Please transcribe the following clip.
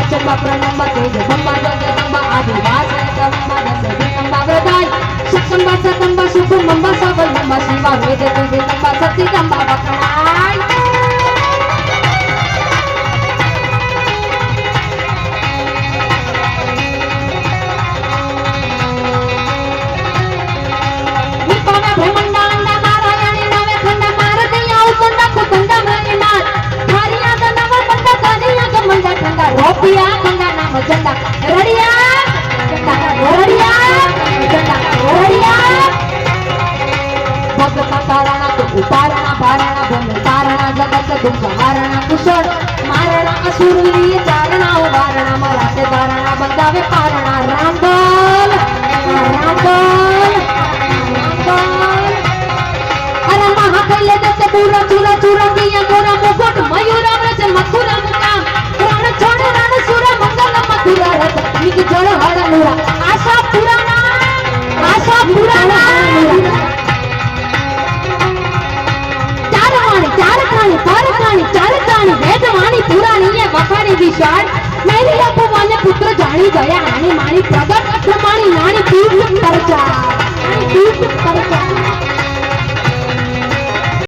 अचंबा प्रणम्ब तेज बम्बा जगदम्बा आदिवास जगदम्बा दस जगदम्बा वृदाई शकम्बा सतम्बा शुभम्बा सबलम्बा शिवा वेद जगदम्बा सतीदम्बा वकणाई निपाना ब्रह्मंडा अंडा नारायणी नवे खंडा मारदिया उतंडा कुतंडा मणिमार थारिया दनवा बंडा गानिया गमंडा ठंडा रोपिया गंगा नाम झंडा रड़िया झंडा रड़िया झंडा रड़िया भगता तारणा तो उतारणा बारणा भम तारणा जगत दुख हारणा कुशल मारणा असुर लिए चारणा उवारणा मराठे धारणा बंदावे पारणा रामबल रामबल रामबल अरे महाकैले दत्त पूरा चूरा चूरा किया गोरा मुकुट मयूरा व्रज मथुरा मुकाम प्राण छोड़ रण सुरा मंगल मथुरा रथ निज जड़ हर नूरा आशा पुराना चार वेदवाणी पुराणी ये वखाणी विशाल मेरी अपमान्य पुत्र जानी गया आनी मानी प्रगट प्रमाणी नानी तीर्थ परचा